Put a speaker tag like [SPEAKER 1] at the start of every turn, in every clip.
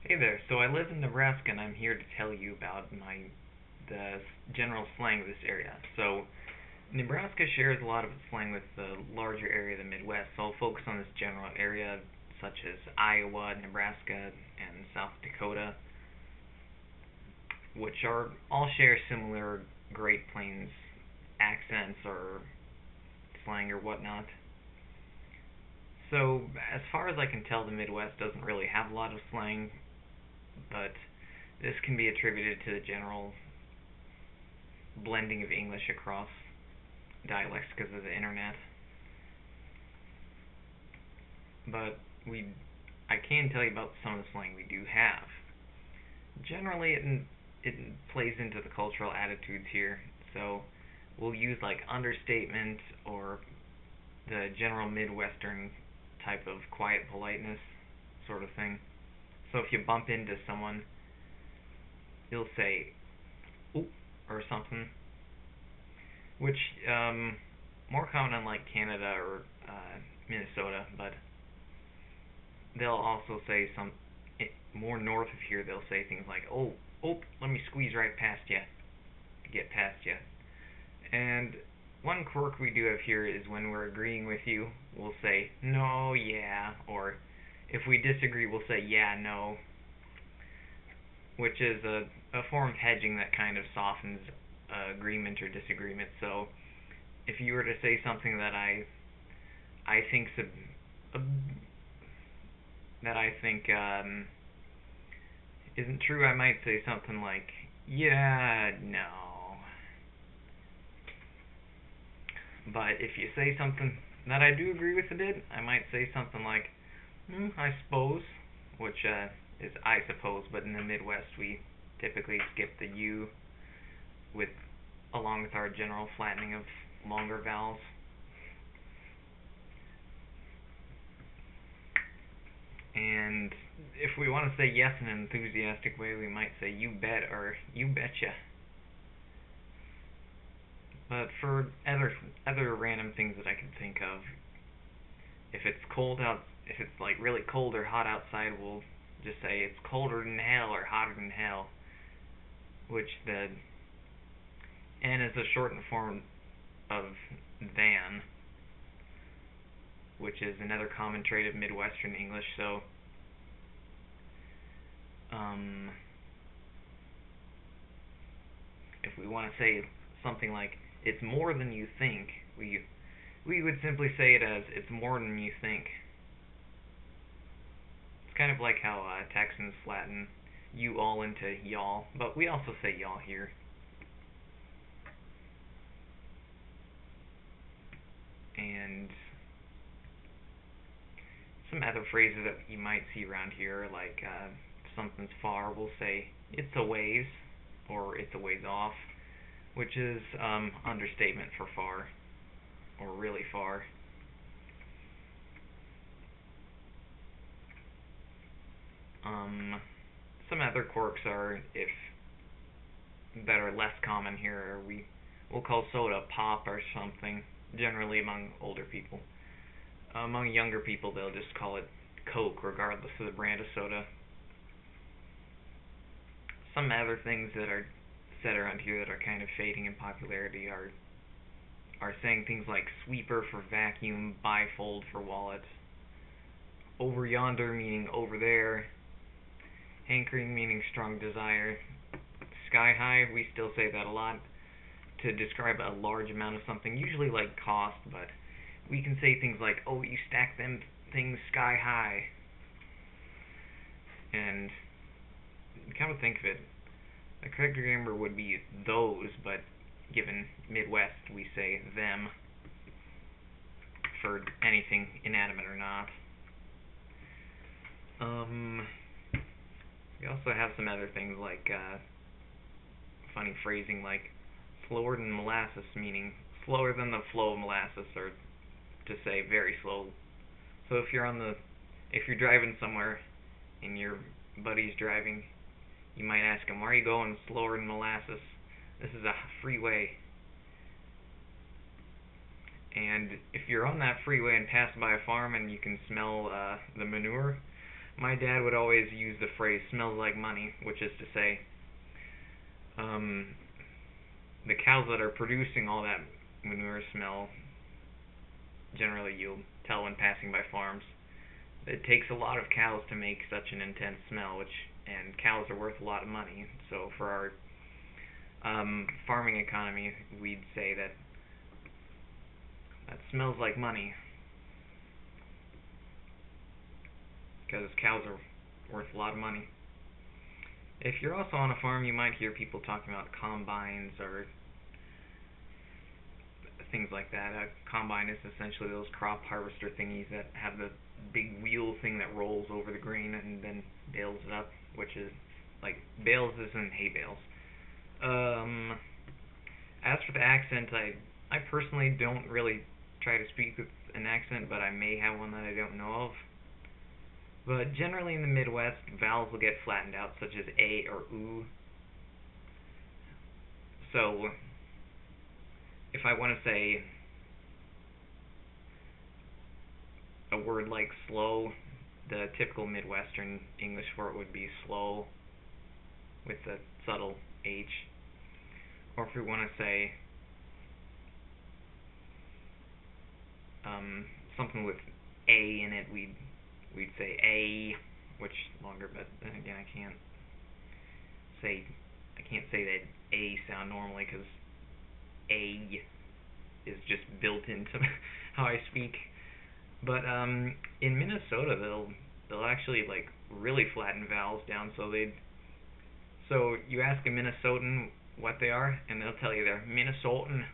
[SPEAKER 1] Hey there. So I live in Nebraska, and I'm here to tell you about the general slang of this area. So Nebraska shares a lot of its slang with the larger area of the Midwest. So I'll focus on this general area, such as Iowa, Nebraska, and South Dakota, which are all share similar Great Plains accents or slang or whatnot. So as far as I can tell, the Midwest doesn't really have a lot of slang, but this can be attributed to the general blending of English across dialects because of the internet. But I can tell you about some of the slang we do have. Generally, it plays into the cultural attitudes here. So we'll use like understatement or the general Midwestern type of quiet politeness sort of thing. So if you bump into someone, you'll say "oop" or something, which more common in like Canada or Minnesota, but they'll also say more north of here. They'll say things like "oh, oh, let me squeeze right past you to get past you." And one quirk we do have here is when we're agreeing with you, we'll say "no, yeah," or if we disagree, we'll say "yeah, no," which is a form of hedging that kind of softens agreement or disagreement. So if you were to say something that I think's a that I think isn't true, I might say something like, "yeah, no." But if you say something that I do agree with a bit, I might say something like, I suppose," which is "I suppose," but in the Midwest we typically skip the "you" with along with our general flattening of longer vowels. And if we want to say yes in an enthusiastic way, we might say "you bet" or "you betcha." But for other random things that I can think of, if it's like really cold or hot outside, we'll just say "it's colder than hell" or "hotter than hell," which the N is a shortened form of than, which is another common trait of Midwestern English. So, um, if we want to say something like "it's more than you think," we would simply say it as "it's more than you think." It's kind of like how Texans flatten "you all" into "y'all," but we also say "y'all" here. And some other phrases that you might see around here, like if something's far, we'll say "it's a ways" or "it's a ways off," which is understatement for far or really far. Um, some other quirks are if that are less common here. We'll call soda pop or something. Generally among older people. Among younger people, they'll just call it Coke, regardless of the brand of soda. Some other things that are said around here that are kind of fading in popularity are saying things like sweeper for vacuum, bifold for wallet, over yonder meaning over there, hankering meaning strong desire, sky high. We still say that a lot to describe a large amount of something, usually like cost, but we can say things like, "oh, you stack them things sky high." And come to think of it, the correct grammar would be "those," but given Midwest, we say "them" for anything inanimate or not. We also have some other things like funny phrasing like "slower than molasses," meaning slower than the flow of molasses, or to say very slow. So if you're driving somewhere and your buddy's driving, you might ask him, "why are you going slower than molasses? This is a freeway." And if you're on that freeway and pass by a farm and you can smell the manure, my dad would always use the phrase "smells like money," which is to say, um, the cows that are producing all that manure smell. Generally, you'll tell when passing by farms. It takes a lot of cows to make such an intense smell, and cows are worth a lot of money. So for our farming economy, we'd say that that smells like money because cows are worth a lot of money. If you're also on a farm, you might hear people talking about combines or things like that. A combine is essentially those crop harvester thingies that have the big wheel thing that rolls over the grain and then bales it up, which is like bales isn't hay bales. As for the accent, I personally don't really try to speak with an accent, but I may have one that I don't know of. But generally in the Midwest, vowels will get flattened out, such as a or oo. So if I want to say a word like slow, the typical Midwestern English for it would be slow with the subtle H. Or if we want to say something with A in it, we'd say A, which is longer, but then again I can't say that A sound normally because A is just built into how I speak. But in Minnesota, they'll actually like really flatten vowels down. So you ask a Minnesotan what they are, and they'll tell you they're Minnesotan,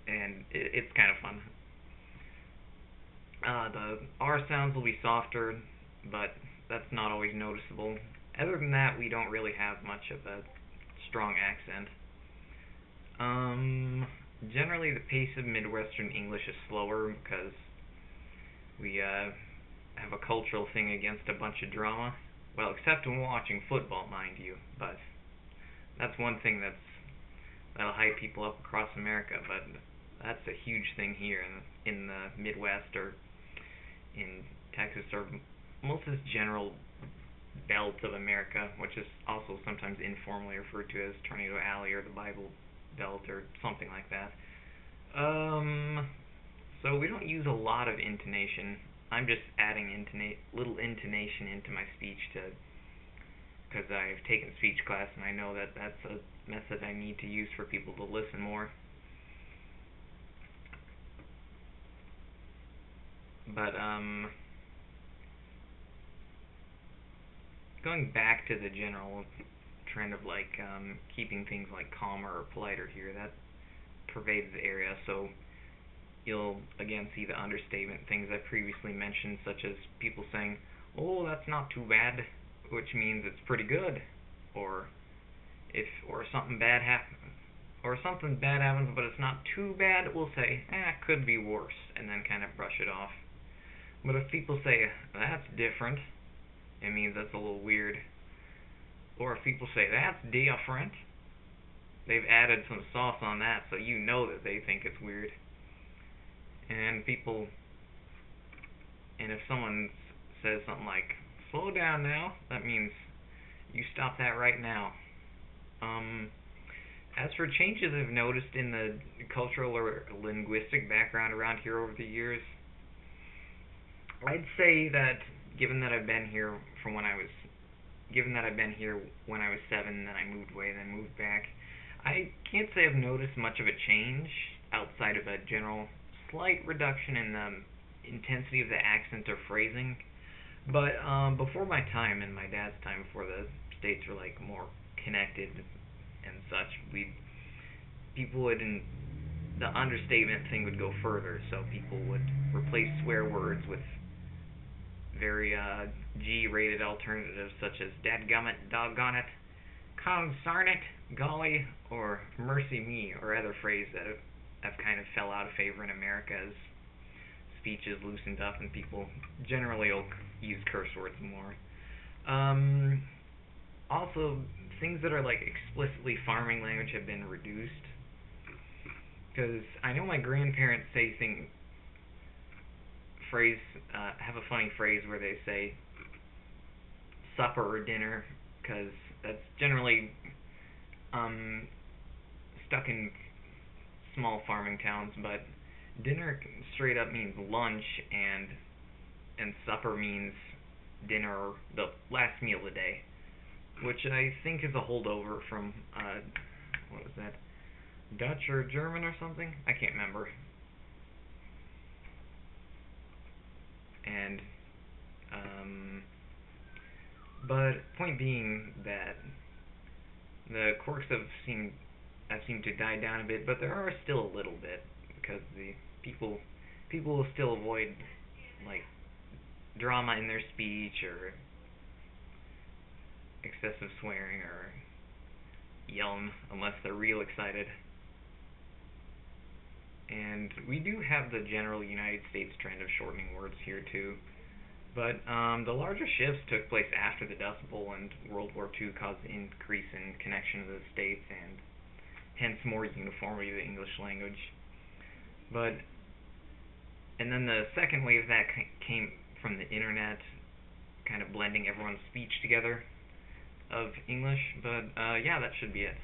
[SPEAKER 1] and it's kind of fun. The R sounds will be softer, but that's not always noticeable. Other than that, we don't really have much of a strong accent. Generally, the pace of Midwestern English is slower because we have a cultural thing against a bunch of drama. Well, except when watching football, mind you. But that's one thing that'll hype people up across America. But that's a huge thing here in the Midwest or in Texas or most of this general belt of America, which is also sometimes informally referred to as Tornado Alley or the Bible Belt or something like that. So we don't use a lot of intonation. I'm just adding little intonation into my speech because I've taken speech class and I know that that's a method I need to use for people to listen more. But going back to the general trend of like keeping things like calmer or politer here, that pervades the area. So you'll again see the understatement things I previously mentioned, such as people saying, "Oh, that's not too bad," which means it's pretty good, or something bad happens, but it's not too bad, we'll say, "It could be worse," and then kind of brush it off. But if people say that's different, it means that's a little weird. Or if people say that's different, they've added some sauce on that, so you know that they think it's weird. And if someone says something like "slow down now," that means you stop that right now. As for changes I've noticed in the cultural or linguistic background around here over the years, I'd say that given that I've been here when I was 7, then I moved away, then moved back, I can't say I've noticed much of a change outside of a general slight reduction in the intensity of the accent or phrasing. But before my time and my dad's time, before the states were like more connected and such, the understatement thing would go further. So people would replace swear words with very G-rated alternatives such as "dadgummit," "doggone it," "consarn it," "golly," or "mercy me," or other phrases that have kind of fell out of favor in America as speech is loosened up and people generally will use curse words more. Also, things that are like explicitly farming language have been reduced. Because I know my grandparents say phrase, have a funny phrase where they say supper or dinner, because that's generally um, stuck in small farming towns, but dinner straight up means lunch, and supper means dinner, the last meal of the day, which I think is a holdover from what was that, Dutch or German or something? I can't remember. And but point being that the quirks have seemed to die down a bit, but there are still a little bit because the people will still avoid like drama in their speech or excessive swearing or yelling unless they're real excited. And we do have the general United States trend of shortening words here too. But the larger shifts took place after the Dust Bowl, and World War II caused an increase in connection to the states and hence more uniformity of the English language. But and then the second wave that came from the internet, kind of blending everyone's speech together of English. But yeah, that should be it.